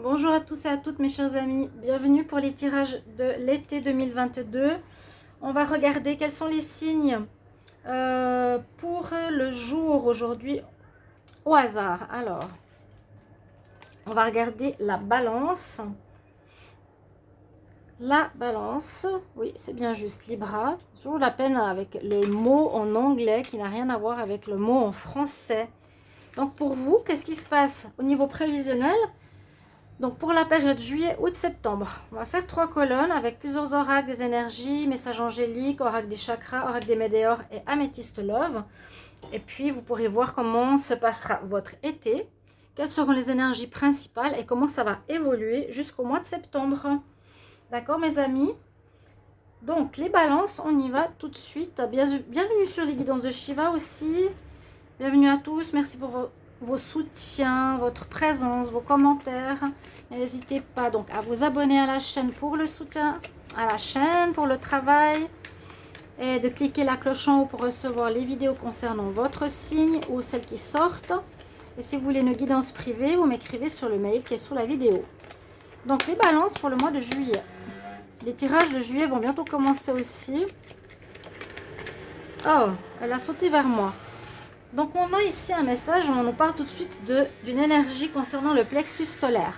Bonjour à tous et à toutes mes chers amis, bienvenue pour les tirages de l'été 2022. On va regarder quels sont les signes pour le jour aujourd'hui au hasard. Alors, on va regarder la balance. La balance, oui c'est bien juste, Libra. Toujours la peine avec le mot en anglais qui n'a rien à voir avec le mot en français. Donc pour vous, qu'est-ce qui se passe au niveau prévisionnel? Donc pour la période juillet, août, septembre, on va faire 3 colonnes avec plusieurs oracles des énergies, messages angéliques, oracle des chakras, oracle des météores et améthyste love. Et puis vous pourrez voir comment se passera votre été, quelles seront les énergies principales et comment ça va évoluer jusqu'au mois de septembre. D'accord mes amis? Donc les balances, on y va tout de suite. Bienvenue sur les guidances de Shiva aussi. Bienvenue à tous, merci pour vos soutiens, votre présence, vos commentaires. N'hésitez pas donc à vous abonner à la chaîne pour le soutien à la chaîne, pour le travail. Et de cliquer la cloche en haut pour recevoir les vidéos concernant votre signe ou celles qui sortent. Et si vous voulez une guidance privée, vous m'écrivez sur le mail qui est sous la vidéo. Donc les balances pour le mois de juillet. Les tirages de juillet vont bientôt commencer aussi. Oh, elle a sauté vers moi. Donc on a ici un message où on nous parle tout de suite d'une énergie concernant le plexus solaire.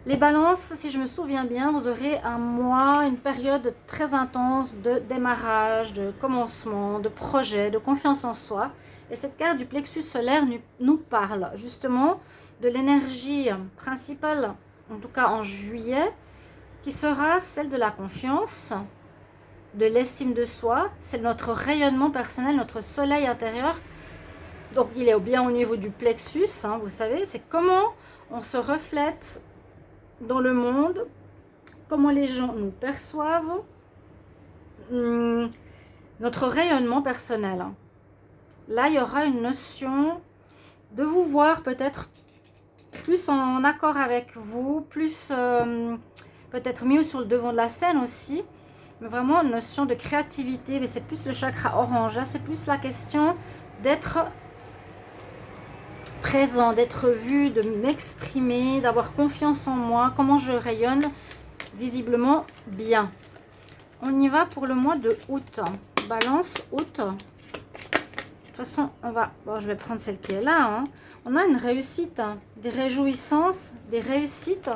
Les balances, si je me souviens bien, vous aurez un mois, une période très intense de démarrage, de commencement, de projet, de confiance en soi. Et cette carte du plexus solaire nous parle justement de l'énergie principale, en tout cas en juillet, qui sera celle de la confiance, de l'estime de soi. C'est notre rayonnement personnel, notre soleil intérieur. Donc il est bien au niveau du plexus, hein, vous savez, c'est comment on se reflète dans le monde, comment les gens nous perçoivent, notre rayonnement personnel. Là, il y aura une notion de vous voir peut-être plus en accord avec vous, plus peut-être mieux sur le devant de la scène aussi, mais vraiment une notion de créativité. Mais c'est plus le chakra orange, là c'est plus la question d'être présent, d'être vu, de m'exprimer, d'avoir confiance en moi, comment je rayonne visiblement bien. On y va pour le mois de août. Balance, août. De toute façon, on va... Bon, je vais prendre celle qui est là. Hein. On a une réussite, hein, des réjouissances, des réussites.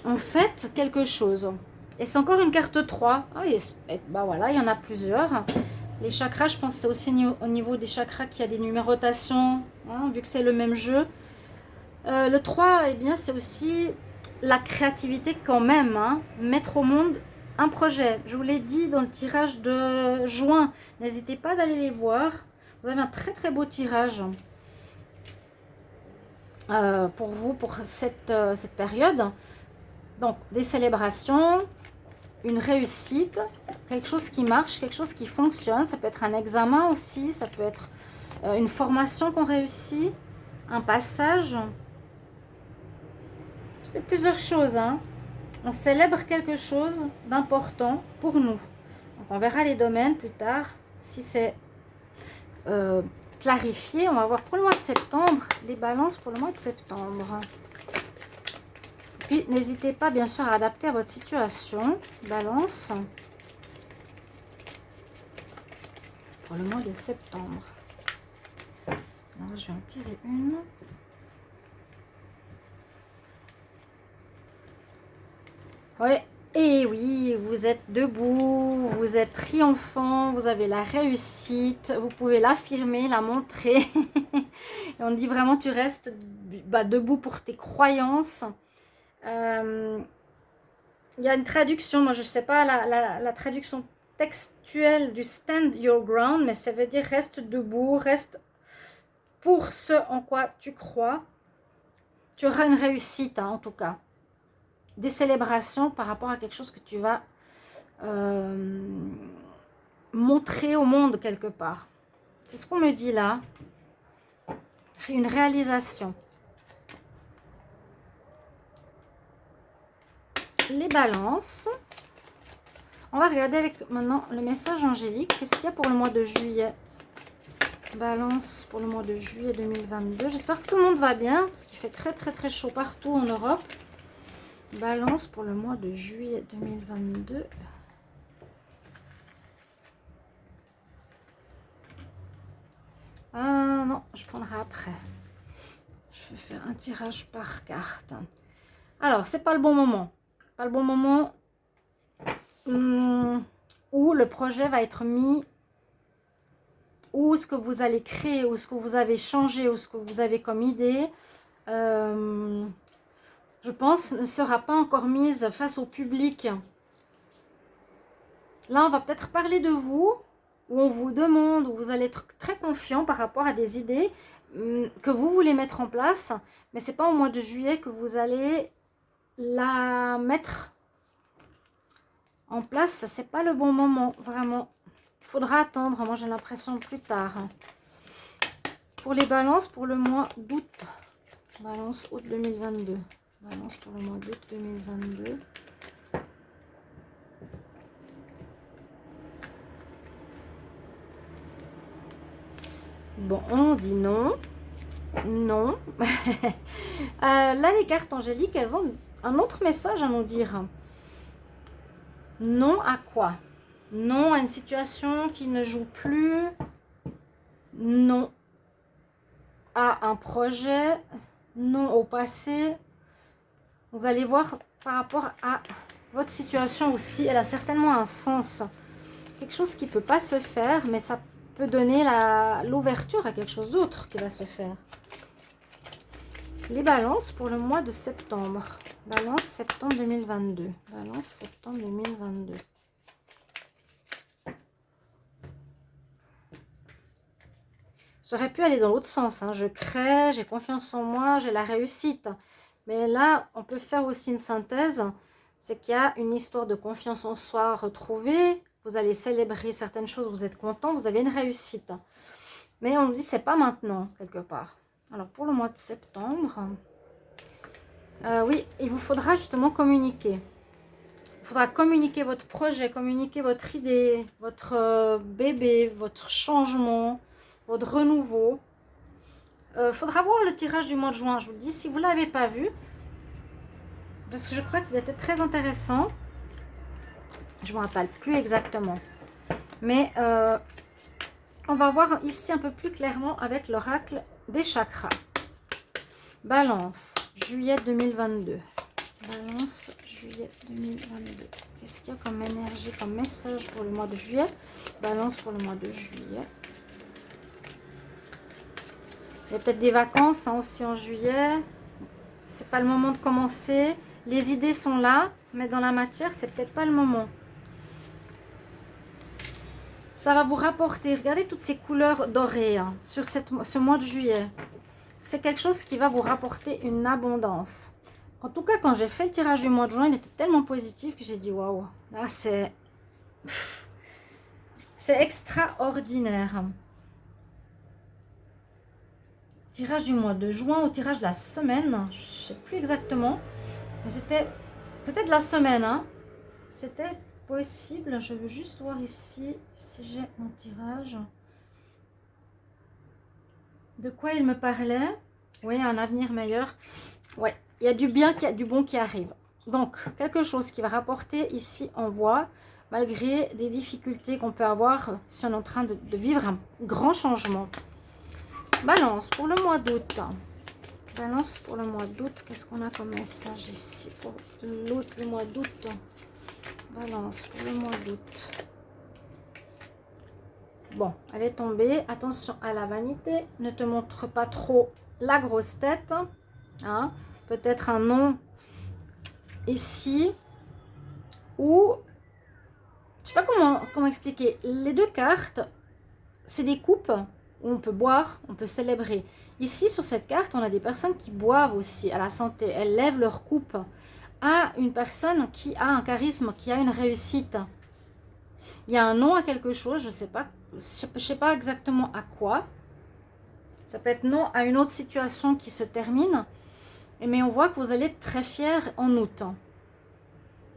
On fête quelque chose. Et c'est encore une carte 3. Ah, et bah voilà, il y en a plusieurs. Les chakras, je pense que c'est aussi au niveau des chakras qu'il y a des numérotations, hein, vu que c'est le même jeu. Le 3, eh bien, c'est aussi la créativité quand même. Hein, mettre au monde un projet. Je vous l'ai dit dans le tirage de juin. N'hésitez pas d'aller les voir. Vous avez un très très beau tirage pour vous, pour cette période. Donc, des célébrations, une réussite, quelque chose qui marche, quelque chose qui fonctionne. Ça peut être un examen aussi, ça peut être une formation qu'on réussit, un passage. Ça peut être plusieurs choses. Hein. On célèbre quelque chose d'important pour nous. Donc, on verra les domaines plus tard. Si c'est clarifié, on va voir pour le mois de septembre, les balances pour le mois de septembre. Puis, n'hésitez pas, bien sûr, à adapter à votre situation. Balance. C'est pour le mois de septembre. Alors, je vais en tirer une. Ouais. Et oui, vous êtes debout, vous êtes triomphant, vous avez la réussite. Vous pouvez l'affirmer, la montrer. Et on dit vraiment, tu restes debout pour tes croyances. Il y a une traduction, moi je ne sais pas la traduction textuelle du stand your ground, mais ça veut dire reste debout, reste pour ce en quoi tu crois. Tu auras une réussite, hein, en tout cas. Des célébrations par rapport à quelque chose que tu vas montrer au monde quelque part. C'est ce qu'on me dit là. Une réalisation. Les balances. On va regarder avec maintenant le message angélique. Qu'est-ce qu'il y a pour le mois de juillet Balance pour le mois de juillet 2022. J'espère que tout le monde va bien, parce qu'il fait très très très chaud partout en Europe. Balance pour le mois de juillet 2022. Ah non, je prendrai après. Je vais faire un tirage par carte. Alors, c'est pas le bon moment. Pas le bon moment où le projet va être mis, ou ce que vous allez créer, ou ce que vous avez changé, ou ce que vous avez comme idée, je pense, ne sera pas encore mise face au public. Là, on va peut-être parler de vous, où on vous demande, où vous allez être très confiant par rapport à des idées que vous voulez mettre en place, mais c'est pas au mois de juillet que vous allez la mettre en place. C'est pas le bon moment, vraiment. Il faudra attendre, moi j'ai l'impression, plus tard. Pour les balances, pour le mois d'août. Balance août 2022. Balance pour le mois d'août 2022. Bon, on dit non. Non. Là, les cartes angéliques, elles ont un autre message à nous dire. Non à quoi? Non à une situation qui ne joue plus. Non à un projet. Non au passé. Vous allez voir par rapport à votre situation aussi. Elle a certainement un sens. Quelque chose qui ne peut pas se faire, mais ça peut donner l'ouverture à quelque chose d'autre qui va se faire. Les balances pour le mois de septembre. Balance septembre 2022. Balance septembre 2022. Ça aurait pu aller dans l'autre sens. Hein. Je crée, j'ai confiance en moi, j'ai la réussite. Mais là, on peut faire aussi une synthèse. C'est qu'il y a une histoire de confiance en soi retrouvée. Vous allez célébrer certaines choses, vous êtes content, vous avez une réussite. Mais on nous dit c'est pas maintenant, quelque part. Alors, pour le mois de septembre, oui, il vous faudra justement communiquer. Il faudra communiquer votre projet, communiquer votre idée, votre bébé, votre changement, votre renouveau. Il faudra voir le tirage du mois de juin, je vous le dis, si vous ne l'avez pas vu. Parce que je crois qu'il était très intéressant. Je ne me rappelle plus exactement. Mais on va voir ici un peu plus clairement avec l'oracle des chakras. Balance, juillet 2022. Balance, juillet 2022. Qu'est-ce qu'il y a comme énergie, comme message pour le mois de juillet? Balance pour le mois de juillet. Il y a peut-être des vacances hein, aussi en juillet. C'est pas le moment de commencer. Les idées sont là, mais dans la matière, c'est peut-être pas le moment. Ça va vous rapporter, regardez toutes ces couleurs dorées hein, sur ce mois de juillet. C'est quelque chose qui va vous rapporter une abondance. En tout cas, quand j'ai fait le tirage du mois de juin, il était tellement positif que j'ai dit waouh, là c'est extraordinaire. Tirage du mois de juin au tirage de la semaine, je ne sais plus exactement, mais c'était peut-être la semaine. Hein. C'était possible, je veux juste voir ici si j'ai mon tirage. De quoi il me parlait? Oui, un avenir meilleur. Ouais, il y a du bien, il y a du bon qui arrive. Donc, quelque chose qui va rapporter ici en voie, malgré des difficultés qu'on peut avoir si on est en train de vivre un grand changement. Balance pour le mois d'août. Balance pour le mois d'août. Qu'est-ce qu'on a comme message ici pour le mois d'août? Balance pour le mois d'août. Bon, elle est tombée. Attention à la vanité. Ne te montre pas trop la grosse tête. Hein? Peut-être un nom ici. Ou, je sais pas comment expliquer. Les deux cartes, c'est des coupes où on peut boire, on peut célébrer. Ici, sur cette carte, on a des personnes qui boivent aussi à la santé. Elles lèvent leur coupe à une personne qui a un charisme, qui a une réussite. Il y a un nom à quelque chose, je sais pas exactement à quoi. Ça peut être non à une autre situation qui se termine. Mais on voit que vous allez être très fiers en août.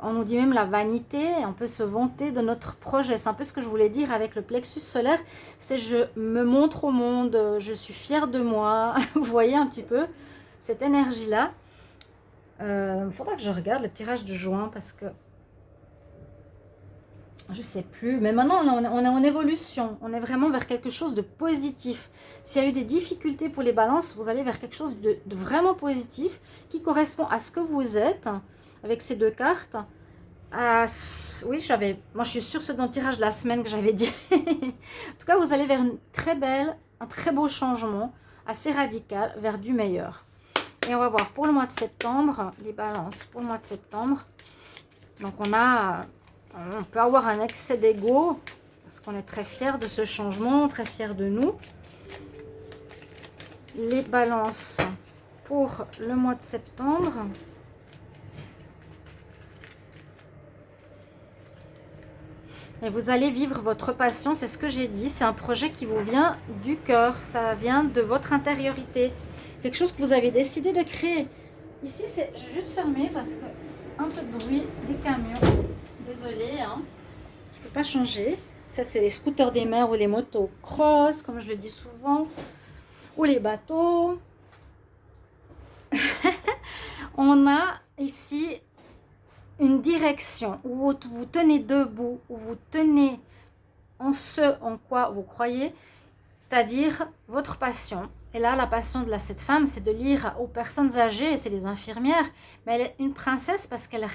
on nous dit même la vanité, on peut se vanter de notre projet. C'est un peu ce que je voulais dire avec le plexus solaire, c'est je me montre au monde, je suis fière de moi. Vous voyez un petit peu cette énergie-là. Il faudra que je regarde le tirage de juin parce que je sais plus, mais maintenant on est en évolution, on est vraiment vers quelque chose de positif. S'il y a eu des difficultés pour les balances, vous allez vers quelque chose de vraiment positif qui correspond à ce que vous êtes avec ces deux cartes. Oui, moi je suis sûre que c'est dans le tirage de la semaine que j'avais dit. En tout cas, vous allez vers une très belle, un très beau changement, assez radical, vers du meilleur. Et on va voir pour le mois de septembre, les balances pour le mois de septembre. Donc on peut avoir un excès d'ego parce qu'on est très fier de ce changement, très fier de nous. Les balances pour le mois de septembre. Et vous allez vivre votre passion, c'est ce que j'ai dit. C'est un projet qui vous vient du cœur, ça vient de votre intériorité. Quelque chose que vous avez décidé de créer. Ici, j'ai juste fermé parce que un peu de bruit des camions. Désolée, hein. Je ne peux pas changer. Ça, c'est les scooters des mers ou les motos cross, comme je le dis souvent. Ou les bateaux. On a ici une direction où vous tenez debout, où vous tenez en ce en quoi vous croyez, c'est-à-dire votre passion. Et là, la passion de cette femme, c'est de lire aux personnes âgées, c'est les infirmières, mais elle est une princesse parce qu'elle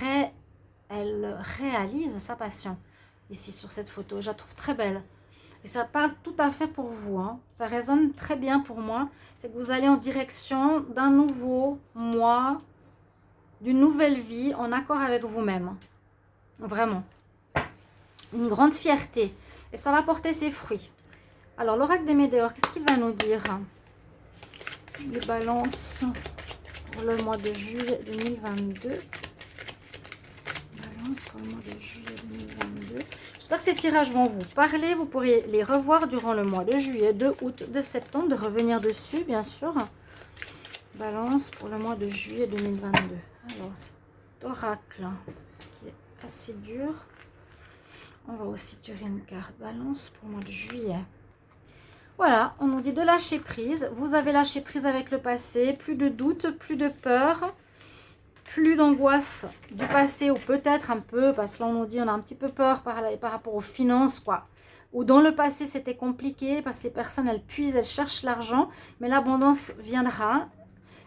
réalise sa passion. Ici, sur cette photo, je la trouve très belle. Et ça parle tout à fait pour vous, hein. Ça résonne très bien pour moi. C'est que vous allez en direction d'un nouveau moi, d'une nouvelle vie en accord avec vous-même. Vraiment. Une grande fierté. Et ça va porter ses fruits. Alors, l'oracle des Médéors, qu'est-ce qu'il va nous dire? Les balances pour le mois de juillet 2022. Balance pour le mois de juillet 2022. J'espère que ces tirages vont vous parler. Vous pourrez les revoir durant le mois de juillet, de août, de septembre, de revenir dessus, bien sûr. Balance pour le mois de juillet 2022. Alors, cet oracle qui est assez dur. On va aussi tirer une carte balance pour le mois de juillet. Voilà, on nous dit de lâcher prise. Vous avez lâché prise avec le passé. Plus de doute, plus de peur, plus d'angoisse du passé ou peut-être un peu, parce que là on nous dit on a un petit peu peur par rapport aux finances, quoi. Ou dans le passé c'était compliqué parce que ces personnes elles puisent, elles cherchent l'argent, mais l'abondance viendra.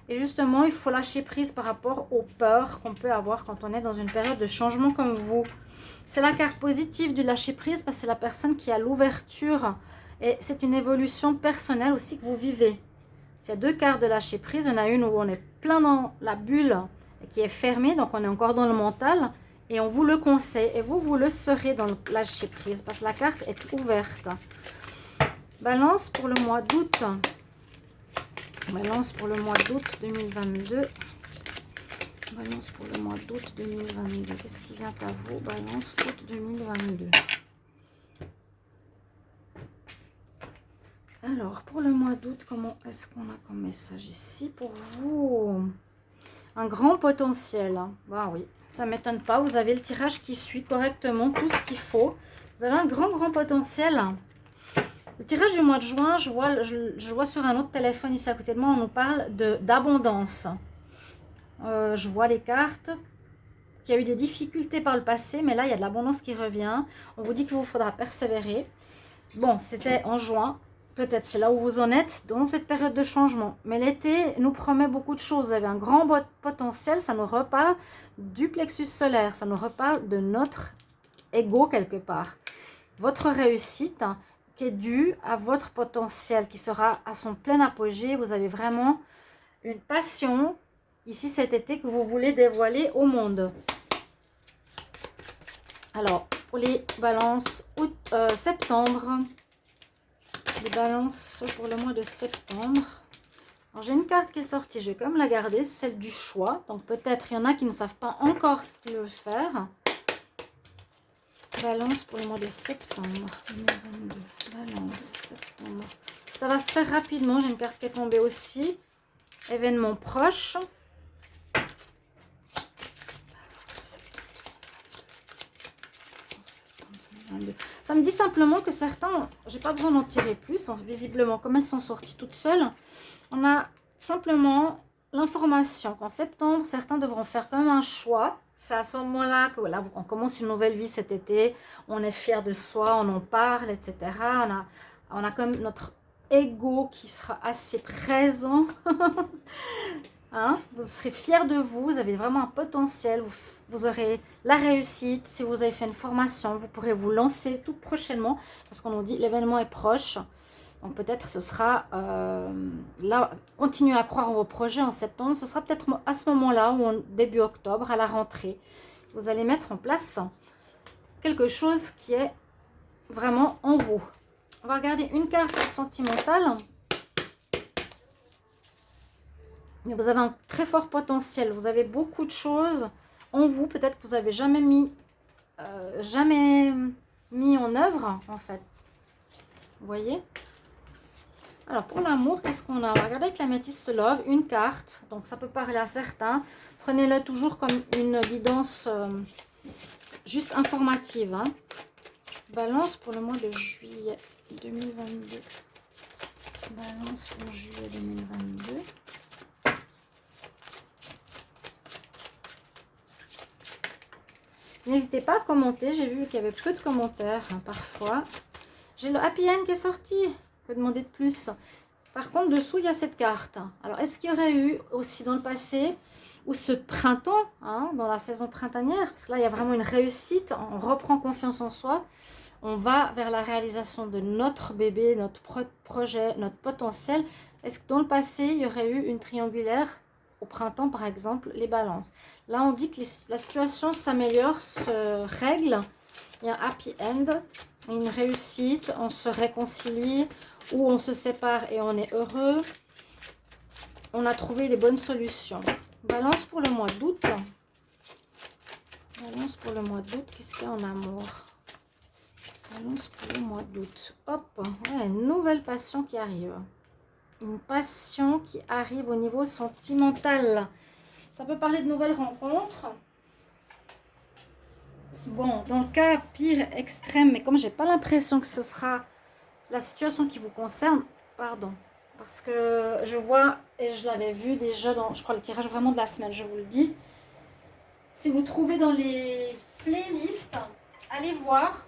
Et justement, il faut lâcher prise par rapport aux peurs qu'on peut avoir quand on est dans une période de changement comme vous. C'est la carte positive du lâcher prise parce que c'est la personne qui a l'ouverture. Et c'est une évolution personnelle aussi que vous vivez. S'il y a deux cartes de lâcher prise, il y en a une où on est plein dans la bulle qui est fermée, donc on est encore dans le mental. Et on vous le conseille. Et vous le serez dans le lâcher prise parce que la carte est ouverte. Balance pour le mois d'août. Balance pour le mois d'août 2022. Balance pour le mois d'août 2022. Qu'est-ce qui vient à vous? Balance août 2022. Alors, pour le mois d'août, comment est-ce qu'on a comme message ici pour vous? Un grand potentiel. Bah oui, ça ne m'étonne pas. Vous avez le tirage qui suit correctement tout ce qu'il faut. Vous avez un grand potentiel. Le tirage du mois de juin, je vois sur un autre téléphone ici à côté de moi, on nous parle d'abondance. Je vois les cartes, qu'il y a eu des difficultés par le passé, mais là, il y a de l'abondance qui revient. On vous dit qu'il vous faudra persévérer. Bon, c'était en juin. Peut-être c'est là où vous en êtes dans cette période de changement. Mais l'été nous promet beaucoup de choses. Vous avez un grand potentiel. Ça nous reparle du plexus solaire. Ça nous reparle de notre ego quelque part. Votre réussite qui est due à votre potentiel, qui sera à son plein apogée. Vous avez vraiment une passion ici cet été que vous voulez dévoiler au monde. Alors, pour les balances septembre, les balances pour le mois de septembre. Alors, j'ai une carte qui est sortie, je vais quand même la garder, c'est celle du choix. Donc, peut-être il y en a qui ne savent pas encore ce qu'ils veulent faire. Balance pour le mois de septembre 2022. Balance, septembre. Ça va se faire rapidement, j'ai une carte qui est tombée aussi. Événement proche. 1, 2. Ça me dit simplement que certains, j'ai pas besoin d'en tirer plus, visiblement, comme elles sont sorties toutes seules, on a simplement l'information qu'en septembre, certains devront faire quand même un choix. C'est à ce moment-là que voilà, on commence une nouvelle vie cet été, on est fier de soi, on en parle, etc. On a comme notre ego qui sera assez présent. Hein? Vous serez fiers de vous, vous avez vraiment un potentiel, vous aurez la réussite. Si vous avez fait une formation, vous pourrez vous lancer tout prochainement parce qu'on nous dit l'événement est proche. Donc peut-être ce sera là, continuez à croire en vos projets en septembre. Ce sera peut-être à ce moment-là ou début octobre, à la rentrée. Vous allez mettre en place quelque chose qui est vraiment en vous. On va regarder une carte sentimentale. Mais vous avez un très fort potentiel. Vous avez beaucoup de choses en vous. Peut-être que vous n'avez jamais mis en œuvre, en fait. Vous voyez? Alors, pour l'amour, qu'est-ce qu'on a? On va regarder avec l'améthyste Love, une carte. Donc, ça peut parler à certains. Prenez-le toujours comme une guidance juste informative. Hein. Balance pour le mois de juillet 2022. Balance en juillet 2022. N'hésitez pas à commenter. J'ai vu qu'il y avait peu de commentaires hein, parfois. J'ai le Happy End qui est sorti. Que demander de plus? Par contre, dessous, il y a cette carte. Alors, est-ce qu'il y aurait eu aussi dans le passé, ou ce printemps, hein, dans la saison printanière, parce que là, il y a vraiment une réussite, on reprend confiance en soi, on va vers la réalisation de notre bébé, notre projet, notre potentiel. Est-ce que dans le passé, il y aurait eu une triangulaire au printemps, par exemple, les balances? Là, on dit que la situation s'améliore, se règle. Il y a un happy end, une réussite, on se réconcilie ou on se sépare et on est heureux. On a trouvé les bonnes solutions. Balance pour le mois d'août. Balance pour le mois d'août, qu'est-ce qu'il y a en amour? Balance pour le mois d'août. Hop, ouais, une nouvelle passion qui arrive. Une passion qui arrive au niveau sentimental. Ça peut parler de nouvelles rencontres. Bon, dans le cas pire, extrême, mais comme j'ai pas l'impression que ce sera la situation qui vous concerne, pardon, parce que je vois, et je l'avais vu déjà dans, je crois, le tirage vraiment de la semaine, je vous le dis. Si vous trouvez dans les playlists, allez voir,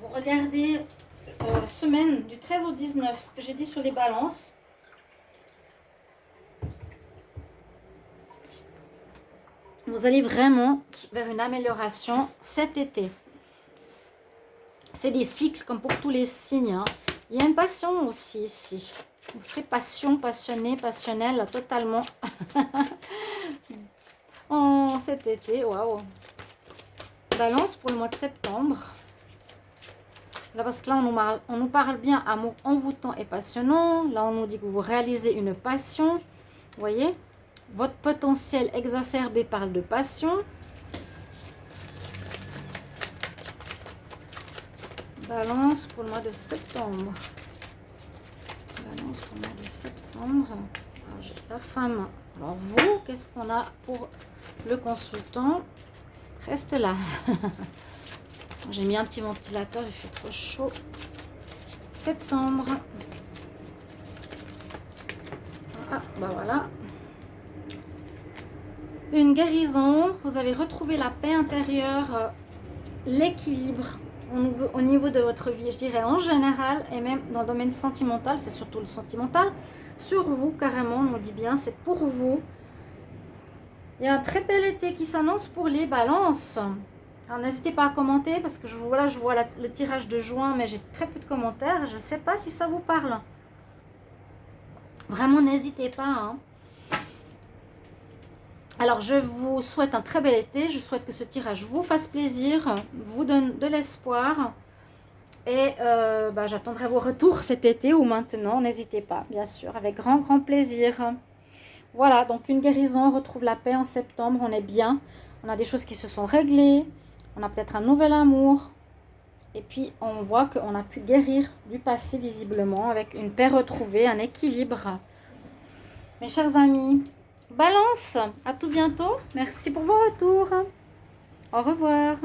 vous regardez semaine du 13 au 19, ce que j'ai dit sur les balances. Vous allez vraiment vers une amélioration cet été. C'est des cycles comme pour tous les signes. Hein. Il y a une passion aussi ici. Vous serez passionné, passionnel totalement. Oh, cet été, waouh. Balance pour le mois de septembre. Là, parce que là, on nous parle bien amour envoûtant et passionnant. Là, on nous dit que vous réalisez une passion. Vous voyez? Votre potentiel exacerbé parle de passion. Balance pour le mois de septembre. Balance pour le mois de septembre. J'ai la femme. Alors vous, qu'est-ce qu'on a pour le consultant? Reste là. J'ai mis un petit ventilateur, il fait trop chaud. Septembre. Ah, bah voilà. Une guérison. Vous avez retrouvé la paix intérieure, l'équilibre au niveau de votre vie, je dirais en général, et même dans le domaine sentimental, c'est surtout le sentimental. Sur vous, carrément, on nous dit bien, c'est pour vous. Il y a un très bel été qui s'annonce pour les balances. Alors n'hésitez pas à commenter, parce que je vois le tirage de juin, mais j'ai très peu de commentaires. Je ne sais pas si ça vous parle. Vraiment, n'hésitez pas, hein. Alors, je vous souhaite un très bel été. Je souhaite que ce tirage vous fasse plaisir, vous donne de l'espoir. Et j'attendrai vos retours cet été ou maintenant. N'hésitez pas, bien sûr, avec grand, grand plaisir. Voilà, donc une guérison. On retrouve la paix en septembre. On est bien. On a des choses qui se sont réglées. On a peut-être un nouvel amour. Et puis, on voit qu'on a pu guérir du passé visiblement avec une paix retrouvée, un équilibre. Mes chers amis, Balance, à tout bientôt. Merci pour vos retours. Au revoir.